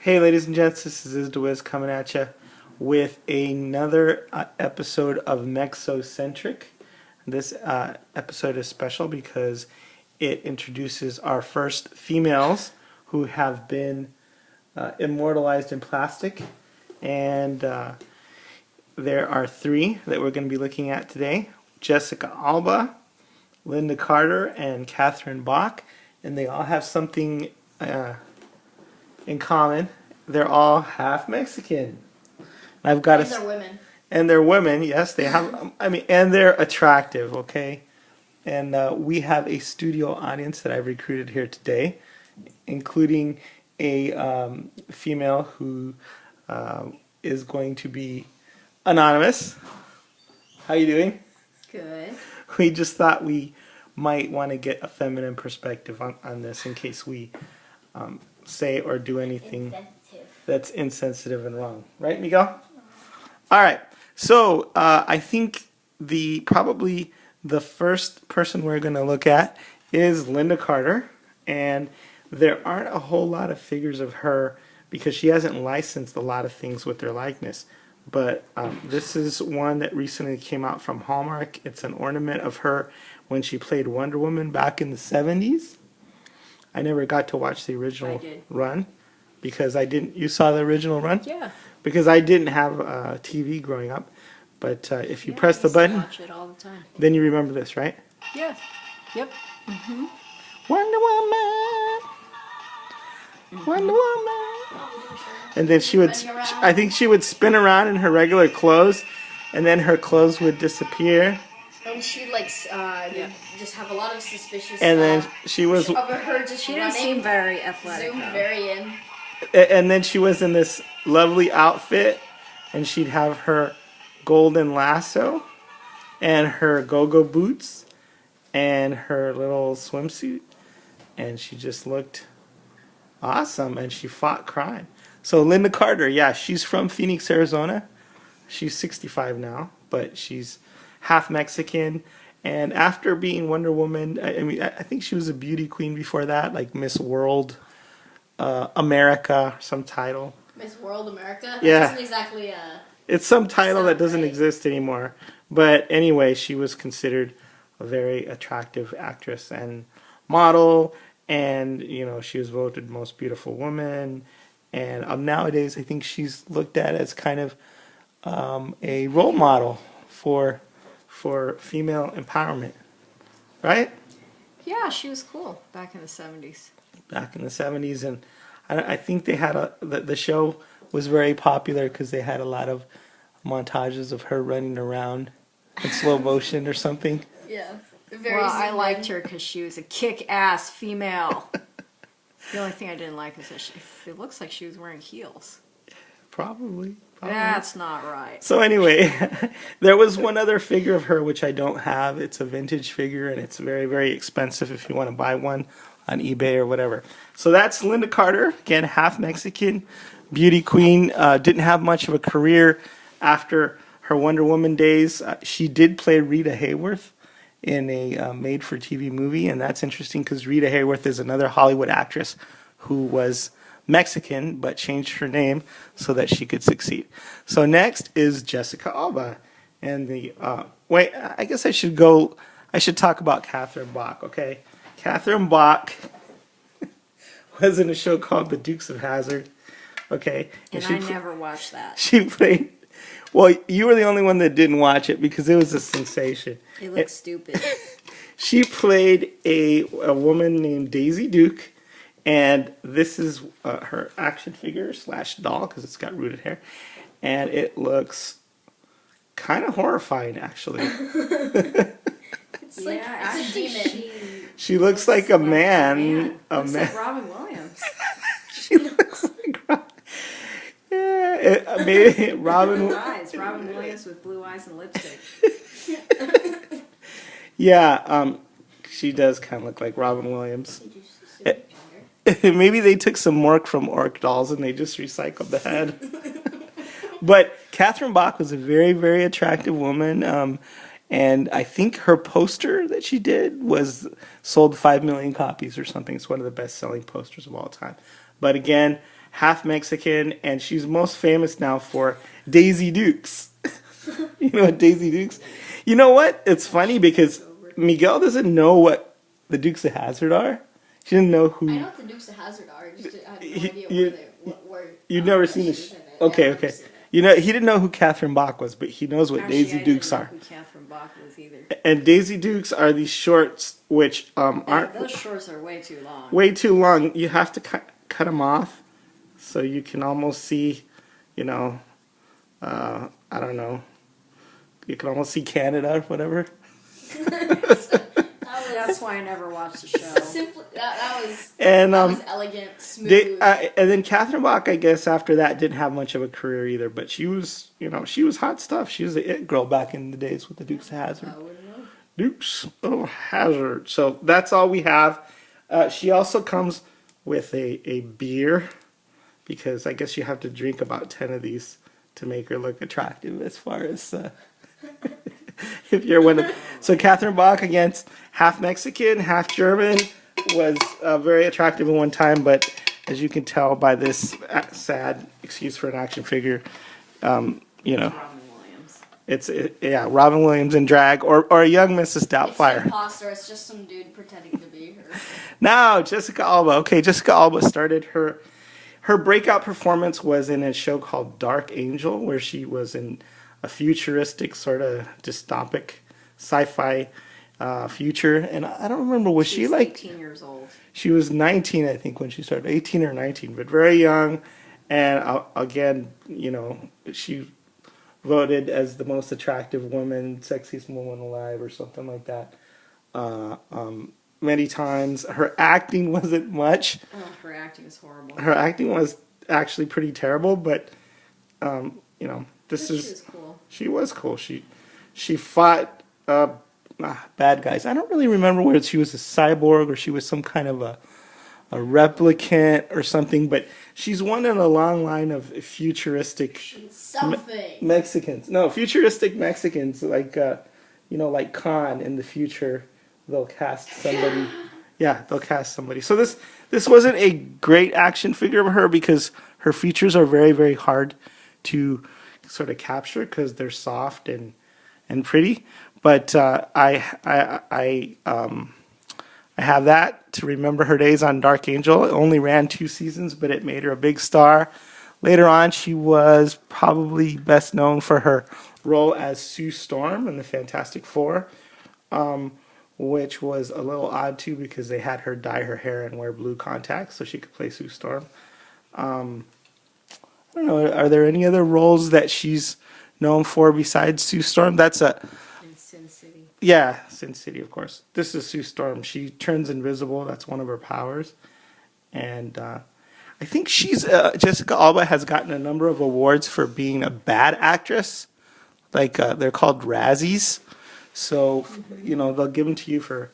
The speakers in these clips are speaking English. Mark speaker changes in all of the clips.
Speaker 1: Hey, ladies and gents, this is Wiz coming at you with another episode of Mexocentric. This episode is special because it introduces our first females who have been immortalized in plastic, and there are three that we're going to be looking at today: Jessica Alba, Lynda Carter, and Catherine Bach, and they all have something in common. They're all half Mexican. I've got
Speaker 2: and they're women.
Speaker 1: And they're women, yes. They have. And they're attractive. Okay, and we have a studio audience that I've recruited here today, including a female who is going to be anonymous. How you doing?
Speaker 2: Good.
Speaker 1: We just thought we might want to get a feminine perspective on this in case we say or do anything that's insensitive and wrong. Right, Miguel? All right. So I think probably the first person we're going to look at is Lynda Carter. And there aren't a whole lot of figures of her because she hasn't licensed a lot of things with their likeness. But this is one that recently came out from Hallmark. It's an ornament of her when she played Wonder Woman back in the 70s. I never got to watch the original run because I didn't. You saw the original run?
Speaker 2: Yeah.
Speaker 1: Because I didn't have TV growing up. But if you press the button,
Speaker 2: watch it all the time.
Speaker 1: Then you remember this, right?
Speaker 2: Yes. Yep. Mm-hmm.
Speaker 1: Wonder Woman. Wonder Woman. And then she would, I think she would spin around in her regular clothes, and then her clothes would disappear.
Speaker 2: And she'd just have a lot of suspicious.
Speaker 1: And then she was.
Speaker 2: Of her just
Speaker 3: she didn't seem very athletic.
Speaker 2: Zoomed very in.
Speaker 1: And then she was in this lovely outfit, and she'd have her golden lasso, and her go-go boots, and her little swimsuit, and she just looked awesome, and she fought crime. So Lynda Carter, yeah, she's from Phoenix, Arizona. She's 65 now, but she's half Mexican. And after being Wonder Woman, I think she was a beauty queen before that, like Miss World America, some title.
Speaker 2: Miss World America?
Speaker 1: Yeah.
Speaker 2: That isn't exactly
Speaker 1: it's some title that doesn't exist anymore. But anyway, she was considered a very attractive actress and model. And, you know, she was voted most beautiful woman. And nowadays, I think she's looked at as kind of a role model for female empowerment, right?
Speaker 3: Yeah, she was cool back in the 70s.
Speaker 1: Back in the 70s, and I think they had the show was very popular because they had a lot of montages of her running around in slow motion or something.
Speaker 2: Yeah.
Speaker 3: I liked her because she was a kick-ass female. The only thing I didn't like is that it looks like she was wearing heels.
Speaker 1: Probably.
Speaker 3: That's not right.
Speaker 1: So anyway, there was one other figure of her which I don't have. It's a vintage figure, and it's very, very expensive if you want to buy one on eBay or whatever. So that's Lynda Carter, again, half Mexican, beauty queen. Didn't have much of a career after her Wonder Woman days. She did play Rita Hayworth in a made-for-TV movie, and that's interesting because Rita Hayworth is another Hollywood actress who was Mexican but changed her name so that she could succeed. So next is Jessica Alba, and I guess I should talk about Catherine Bach. Okay, Catherine Bach was in a show called The Dukes of Hazzard. Okay,
Speaker 3: and I never watched that.
Speaker 1: She played. Well, you were the only one that didn't watch it because it was a sensation.
Speaker 3: It looks stupid.
Speaker 1: She played a woman named Daisy Duke, and this is her action figure / doll because it's got rooted hair, and it looks kind of horrifying, actually.
Speaker 2: It's a demon.
Speaker 1: She looks like a man.
Speaker 3: Looks like Robin Williams.
Speaker 1: She looks like Robin. Yeah, maybe Robin.
Speaker 3: Blue eyes. Robin Williams with blue eyes and lipstick.
Speaker 1: Yeah, she does kind of look like Robin Williams. Maybe they took some work from Orc dolls and they just recycled the head. But Catherine Bach was a very, very attractive woman. And I think her poster that she did sold 5 million copies or something. It's one of the best-selling posters of all time. but again, half Mexican, and she's most famous now for Daisy Dukes. You know what Daisy Dukes? You know what? It's funny because Miguel doesn't know what the Dukes of Hazzard are. She didn't know who.
Speaker 2: I know what the Dukes of Hazzard are. I just I have no idea where
Speaker 1: You've never seen
Speaker 2: she
Speaker 1: this.
Speaker 2: was in it.
Speaker 1: Okay,
Speaker 2: Yeah, I've
Speaker 1: okay.
Speaker 2: never seen it.
Speaker 1: You know, he didn't know who Catherine Bach was, but he knows what
Speaker 3: Actually,
Speaker 1: Daisy
Speaker 3: I
Speaker 1: Dukes
Speaker 3: didn't
Speaker 1: are.
Speaker 3: know who Catherine Bach was either.
Speaker 1: And Daisy Dukes are these shorts which aren't
Speaker 3: Those shorts are way too long.
Speaker 1: way too long. You have to cut them off so you can almost see, you know, I don't know. You can almost see Canada or whatever.
Speaker 3: That's why I never watched the show.
Speaker 2: That was
Speaker 1: And
Speaker 2: that was elegant, smooth.
Speaker 1: and then Catherine Bach, I guess, after that didn't have much of a career either. But she was, you know, she was hot stuff. She was the it girl back in the days with the Dukes of Hazzard.
Speaker 2: I wouldn't know.
Speaker 1: Dukes of Hazzard. So that's all we have. She also comes with a beer, because I guess you have to drink about 10 of these to make her look attractive, as far as if you're one of. So Catherine Bach, again, half Mexican, half German, was very attractive at one time, but as you can tell by this sad excuse for an action figure, you know,
Speaker 3: Robin Williams.
Speaker 1: it's Robin Williams in drag, or a young Mrs.
Speaker 2: It's
Speaker 1: Doubtfire.
Speaker 2: an imposter. It's just some dude pretending to be her.
Speaker 1: Now, Jessica Alba. Okay, Jessica Alba started her breakout performance was in a show called Dark Angel, where she was in a futuristic sort of dystopic sci-fi future. And I don't remember, was she like
Speaker 3: 18 years old?
Speaker 1: She was 19, I think, when she started, 18 or 19, but very young. And again, you know, she voted as the most attractive woman, sexiest woman alive, or something like that. Many times. Her acting wasn't much.
Speaker 3: Oh, her acting is horrible.
Speaker 1: Her acting was actually pretty terrible, but you know,
Speaker 3: She was cool.
Speaker 1: she was cool. She fought bad guys. I don't really remember whether she was a cyborg or she was some kind of a replicant or something, but she's one in a long line of futuristic
Speaker 2: Something.
Speaker 1: Mexicans. No, futuristic Mexicans, like you know, like Khan in the future. They'll cast somebody. Yeah, they'll cast somebody. So this wasn't a great action figure of her, because her features are very, very hard to sort of capture because they're soft and pretty. But I have that to remember her days on Dark Angel. It only ran 2 seasons, but it made her a big star. Later on, she was probably best known for her role as Sue Storm in the Fantastic Four, which was a little odd too, because they had her dye her hair and wear blue contacts so she could play Sue Storm. I don't know, are there any other roles that she's known for besides Sue Storm? That's
Speaker 3: In Sin City.
Speaker 1: Yeah, Sin City, of course. This is Sue Storm. She turns invisible. That's one of her powers. And I think she's Jessica Alba has gotten a number of awards for being a bad actress. Like they're called Razzies. So, you know, they'll give them to you for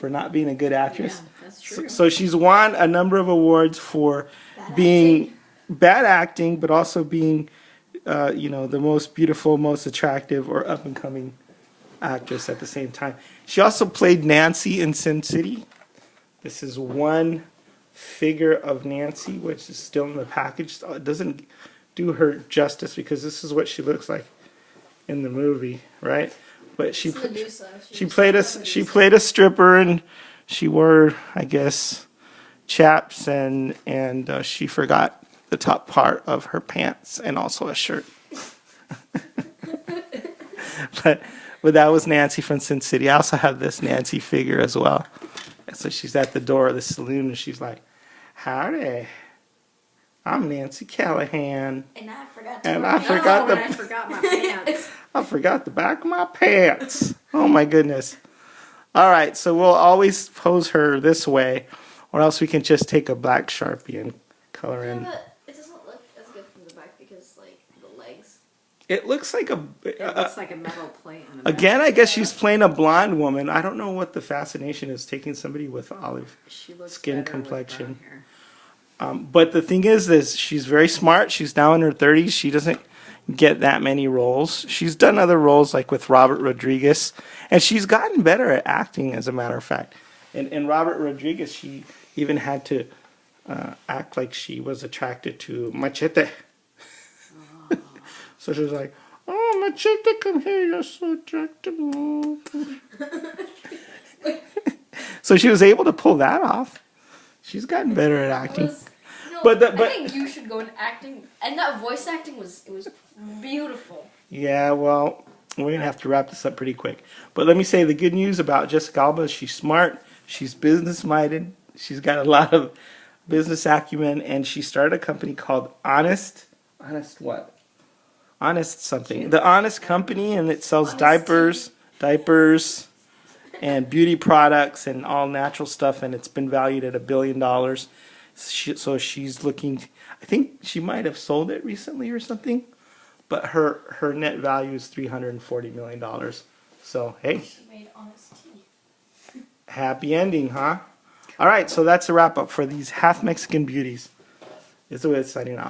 Speaker 1: not being a good actress.
Speaker 3: Yeah, that's true.
Speaker 1: So she's won a number of awards for being bad acting, but also being, you know, the most beautiful, most attractive, or up and coming actress at the same time. She also played Nancy in Sin City. This is one figure of Nancy, which is still in the package. It doesn't do her justice, because this is what she looks like in the movie, right? But she played a stripper, and she wore, I guess, chaps, and she forgot the top part of her pants and also a shirt. but that was Nancy from Sin City. I also have this Nancy figure as well. And so she's at the door of the saloon, and she's like, "Howdy, I'm Nancy Callahan."
Speaker 2: And I forgot
Speaker 1: I forgot
Speaker 3: I forgot my pants.
Speaker 1: I forgot the back of my pants. Oh my goodness. All right, so we'll always pose her this way, or else we can just take a black Sharpie and color in.
Speaker 2: Yeah, but it doesn't look as good from the back because, like, the legs.
Speaker 1: It looks like
Speaker 3: It looks like a metal plate in the back.
Speaker 1: again, I guess she's playing a blonde woman. I don't know what the fascination is taking somebody with olive
Speaker 3: She looks
Speaker 1: skin
Speaker 3: better with
Speaker 1: complexion.
Speaker 3: brown hair.
Speaker 1: But the thing is she's very smart. She's now in her 30s. She doesn't get that many roles. She's done other roles, like with Robert Rodriguez, and she's gotten better at acting, as a matter of fact. And Robert Rodriguez, she even had to act like she was attracted to Machete. So she was like, "Oh, Machete, come here, you're so attractive." So she was able to pull that off. She's gotten better at acting. But
Speaker 2: I think you should go in acting, and that voice acting was beautiful.
Speaker 1: Yeah, well, we're gonna have to wrap this up pretty quick. But let me say the good news about Jessica Alba is she's smart, she's business minded, she's got a lot of business acumen, and she started a company called Honest what? Honest something. The Honest Company, and it sells diapers, and beauty products and all natural stuff, and it's been valued at $1 billion. So she's looking. I think she might have sold it recently or something, but her net value is $340 million. So hey,
Speaker 2: She made honest tea.
Speaker 1: happy ending, huh? All right, so that's a wrap up for these half Mexican beauties. This is the way it's signing off.